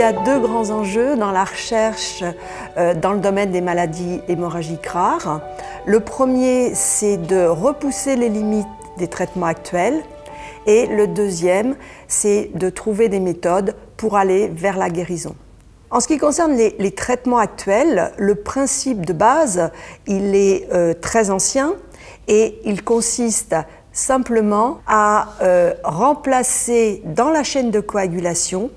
y a deux grands enjeux dans la recherche dans le domaine des maladies hémorragiques rares. Le premier, c'est de repousser les limites des traitements actuels. Et le deuxième, c'est de trouver des méthodes pour aller vers la guérison. En ce qui concerne les traitements actuels, le principe de base, il est très ancien et il consiste simplement à remplacer dans la chaîne de coagulation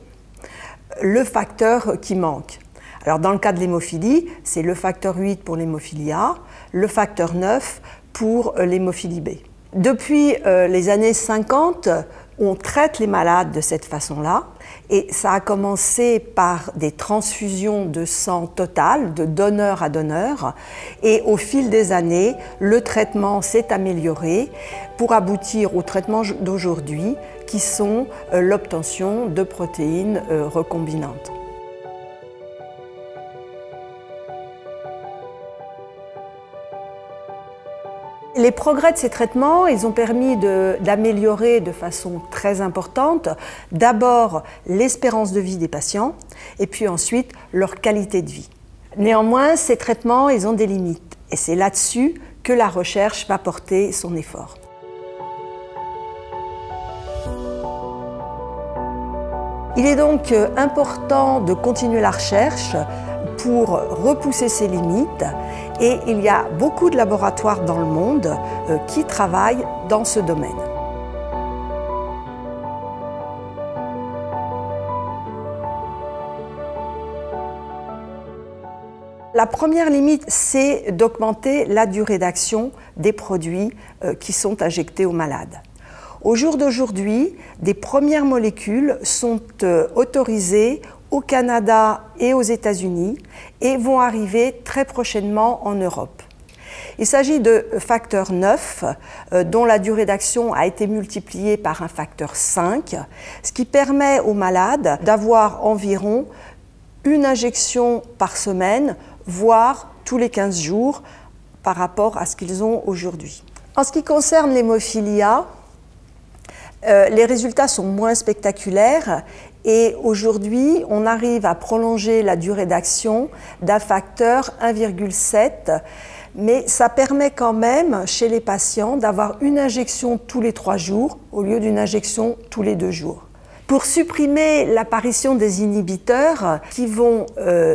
le facteur qui manque. Alors dans le cas de l'hémophilie, c'est le facteur 8 pour l'hémophilie A, le facteur 9 pour l'hémophilie B. Depuis les années 50, on traite les malades de cette façon-là et ça a commencé par des transfusions de sang totales, de donneur à donneur, et au fil des années, le traitement s'est amélioré pour aboutir au traitement d'aujourd'hui qui sont l'obtention de protéines recombinantes. Les progrès de ces traitements, ils ont permis d'améliorer de façon très importante d'abord l'espérance de vie des patients et puis ensuite leur qualité de vie. Néanmoins, ces traitements, ils ont des limites et c'est là-dessus que la recherche va porter son effort. Il est donc important de continuer la recherche pour repousser ces limites et il y a beaucoup de laboratoires dans le monde qui travaillent dans ce domaine. La première limite, c'est d'augmenter la durée d'action des produits qui sont injectés aux malades. Au jour d'aujourd'hui, des premières molécules sont autorisées au Canada et aux États-Unis et vont arriver très prochainement en Europe. Il s'agit de facteur 9 dont la durée d'action a été multipliée par un facteur 5, ce qui permet aux malades d'avoir environ une injection par semaine, voire tous les 15 jours par rapport à ce qu'ils ont aujourd'hui. En ce qui concerne l'hémophilie A, les résultats sont moins spectaculaires et aujourd'hui, on arrive à prolonger la durée d'action d'un facteur 1,7, mais ça permet quand même chez les patients d'avoir une injection tous les 3 jours au lieu d'une injection tous les 2 jours. Pour supprimer l'apparition des inhibiteurs qui vont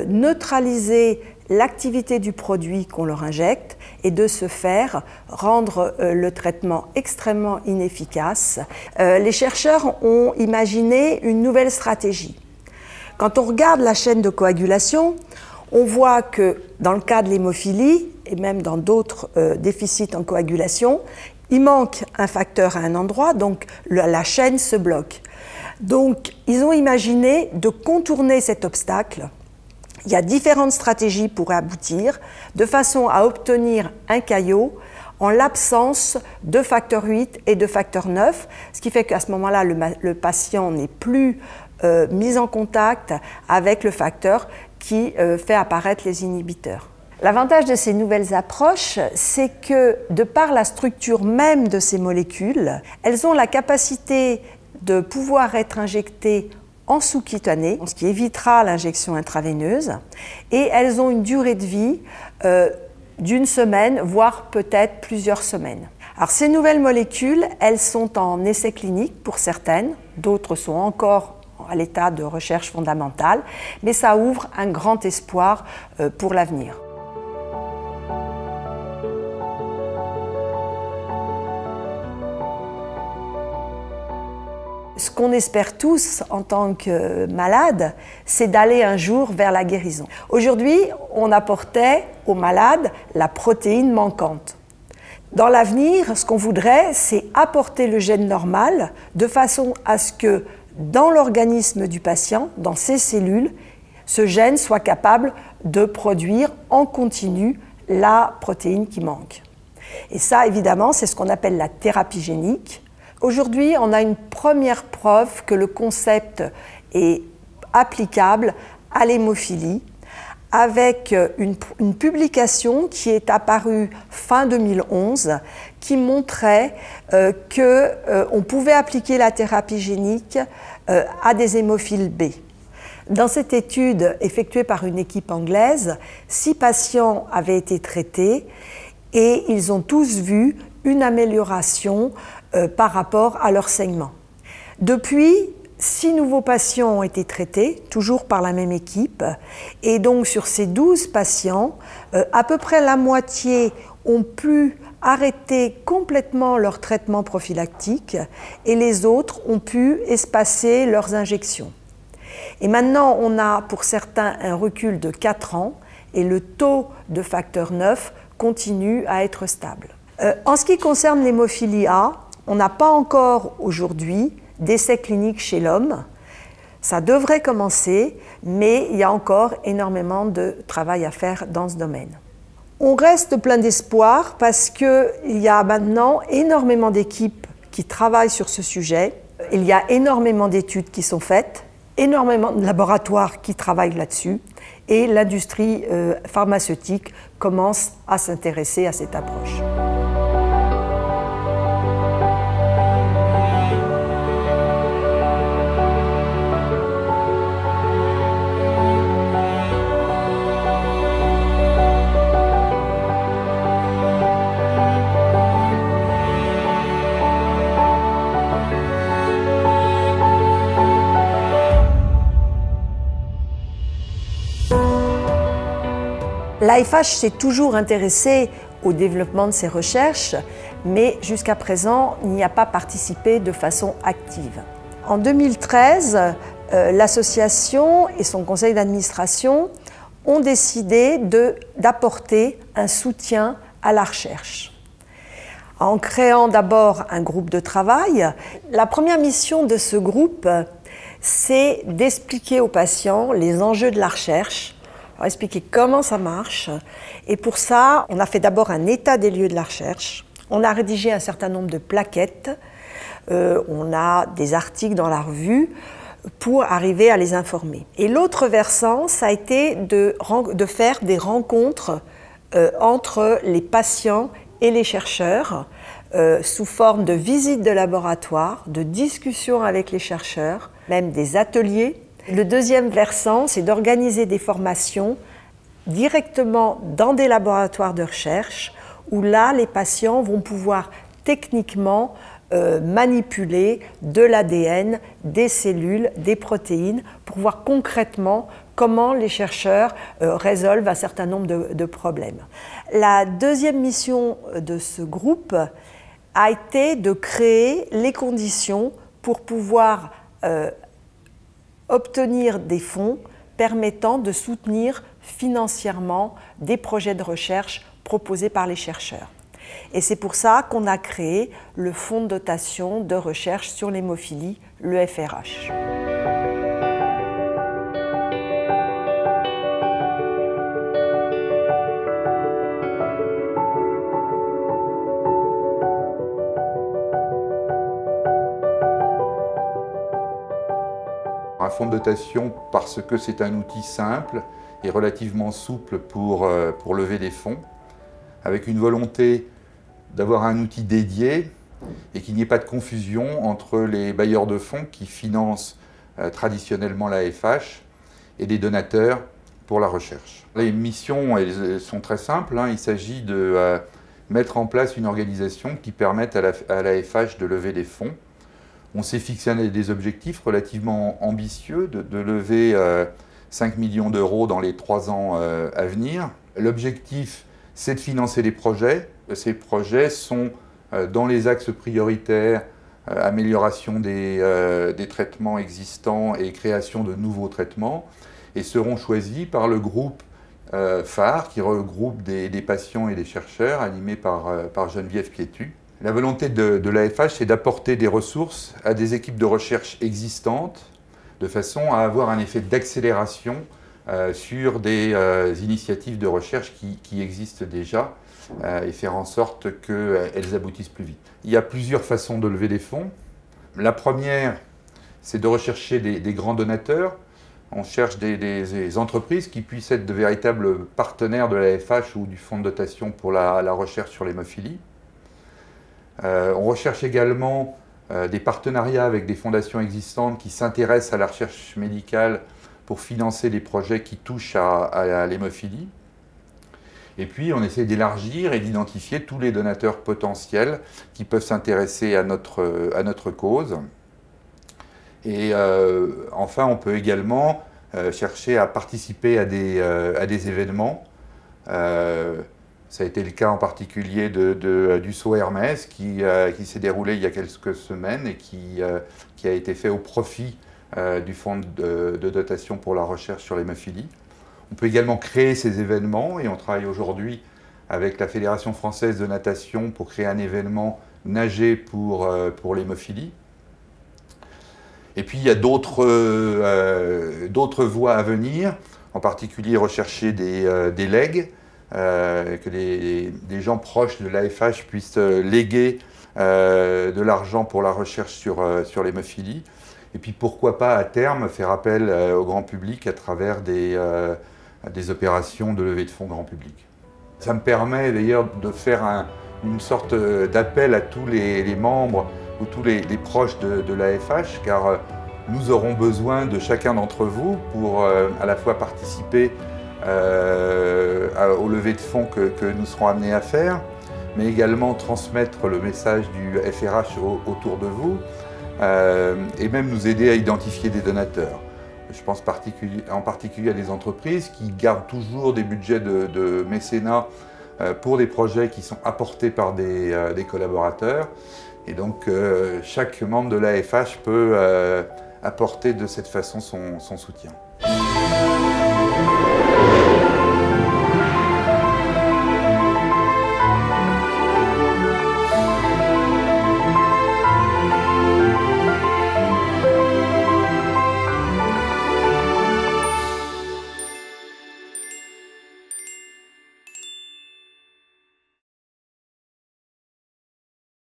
neutraliser l'activité du produit qu'on leur injecte et de ce faire rendre le traitement extrêmement inefficace, les chercheurs ont imaginé une nouvelle stratégie. Quand on regarde la chaîne de coagulation, on voit que dans le cas de l'hémophilie et même dans d'autres déficits en coagulation, il manque un facteur à un endroit, donc la chaîne se bloque. Donc ils ont imaginé de contourner cet obstacle. Il y a différentes stratégies pour aboutir, de façon à obtenir un caillot en l'absence de facteur 8 et de facteur 9, ce qui fait qu'à ce moment-là, le patient n'est plus mis en contact avec le facteur qui fait apparaître les inhibiteurs. L'avantage de ces nouvelles approches, c'est que de par la structure même de ces molécules, elles ont la capacité de pouvoir être injectées en sous-cutané, ce qui évitera l'injection intraveineuse, et elles ont une durée de vie d'une semaine, voire peut-être plusieurs semaines. Alors ces nouvelles molécules, elles sont en essai clinique pour certaines, d'autres sont encore à l'état de recherche fondamentale, mais ça ouvre un grand espoir pour l'avenir. Ce qu'on espère tous en tant que malades, c'est d'aller un jour vers la guérison. Aujourd'hui, on apportait aux malades la protéine manquante. Dans l'avenir, ce qu'on voudrait, c'est apporter le gène normal de façon à ce que dans l'organisme du patient, dans ses cellules, ce gène soit capable de produire en continu la protéine qui manque. Et ça, évidemment, c'est ce qu'on appelle la thérapie génique. Aujourd'hui, on a une première preuve que le concept est applicable à l'hémophilie avec une publication qui est apparue fin 2011 qui montrait qu'on pouvait appliquer la thérapie génique à des hémophiles B. Dans cette étude effectuée par une équipe anglaise, 6 patients avaient été traités et ils ont tous vu une amélioration par rapport à leur saignement. Depuis, 6 nouveaux patients ont été traités, toujours par la même équipe, et donc sur ces 12 patients, à peu près la moitié ont pu arrêter complètement leur traitement prophylactique et les autres ont pu espacer leurs injections. Et maintenant, on a pour certains un recul de 4 ans et le taux de facteur 9 continue à être stable. En ce qui concerne l'hémophilie A, on n'a pas encore aujourd'hui d'essais cliniques chez l'homme. Ça devrait commencer, mais il y a encore énormément de travail à faire dans ce domaine. On reste plein d'espoir parce qu'il y a maintenant énormément d'équipes qui travaillent sur ce sujet. Il y a énormément d'études qui sont faites, énormément de laboratoires qui travaillent là-dessus et l'industrie pharmaceutique commence à s'intéresser à cette approche. L'AFH s'est toujours intéressé au développement de ces recherches, mais jusqu'à présent n'y a pas participé de façon active. En 2013, l'association et son conseil d'administration ont décidé d'apporter un soutien à la recherche. En créant d'abord un groupe de travail, la première mission de ce groupe, c'est d'expliquer aux patients les enjeux de la recherche, expliquer comment ça marche. Et pour ça, on a fait d'abord un état des lieux de la recherche. On a rédigé un certain nombre de plaquettes. On a des articles dans la revue pour arriver à les informer. Et l'autre versant, ça a été de faire des rencontres entre les patients et les chercheurs sous forme de visites de laboratoire, de discussions avec les chercheurs, même des ateliers. Le deuxième versant, c'est d'organiser des formations directement dans des laboratoires de recherche où là, les patients vont pouvoir techniquement manipuler de l'ADN, des cellules, des protéines pour voir concrètement comment les chercheurs résolvent un certain nombre de problèmes. La deuxième mission de ce groupe a été de créer les conditions pour pouvoir obtenir des fonds permettant de soutenir financièrement des projets de recherche proposés par les chercheurs. Et c'est pour ça qu'on a créé le Fonds de dotation de recherche sur l'hémophilie, le FRH. Un fonds de dotation parce que c'est un outil simple et relativement souple pour lever des fonds, avec une volonté d'avoir un outil dédié et qu'il n'y ait pas de confusion entre les bailleurs de fonds qui financent traditionnellement l'AFH et les donateurs pour la recherche. Les missions elles sont très simples, il s'agit de mettre en place une organisation qui permette à l'AFH de lever des fonds. On s'est fixé des objectifs relativement ambitieux de lever 5 millions d'euros dans les 3 ans à venir. L'objectif, c'est de financer des projets. Ces projets sont dans les axes prioritaires, amélioration des traitements existants et création de nouveaux traitements, et seront choisis par le groupe phare qui regroupe des patients et des chercheurs animés par Geneviève Piétu. La volonté de l'AFH, c'est d'apporter des ressources à des équipes de recherche existantes de façon à avoir un effet d'accélération sur des initiatives de recherche qui existent déjà et faire en sorte qu'elles aboutissent plus vite. Il y a plusieurs façons de lever des fonds. La première, c'est de rechercher des grands donateurs. On cherche des entreprises qui puissent être de véritables partenaires de l'AFH ou du fonds de dotation pour la recherche sur l'hémophilie. On recherche également des partenariats avec des fondations existantes qui s'intéressent à la recherche médicale pour financer les projets qui touchent à l'hémophilie. Et puis on essaie d'élargir et d'identifier tous les donateurs potentiels qui peuvent s'intéresser à notre cause. Et enfin, on peut également chercher à participer à des événements. Ça a été le cas en particulier du saut Hermès qui s'est déroulé il y a quelques semaines et qui a été fait au profit du fonds de dotation pour la recherche sur l'hémophilie. On peut également créer ces événements et on travaille aujourd'hui avec la Fédération française de natation pour créer un événement nager pour l'hémophilie. Et puis il y a d'autres voies à venir, en particulier rechercher des legs, que des gens proches de l'AFH puissent léguer de l'argent pour la recherche sur l'hémophilie. Et puis pourquoi pas à terme faire appel au grand public à travers des opérations de levée de fonds grand public. Ça me permet d'ailleurs de faire une sorte d'appel à tous les membres ou tous les proches de l'AFH, car nous aurons besoin de chacun d'entre vous pour à la fois participer au levée de fonds que nous serons amenés à faire, mais également transmettre le message du FRH autour de vous et même nous aider à identifier des donateurs. Je pense en particulier à des entreprises qui gardent toujours des budgets de mécénat pour des projets qui sont apportés par des collaborateurs. Et donc chaque membre de l'AFH peut apporter de cette façon son soutien.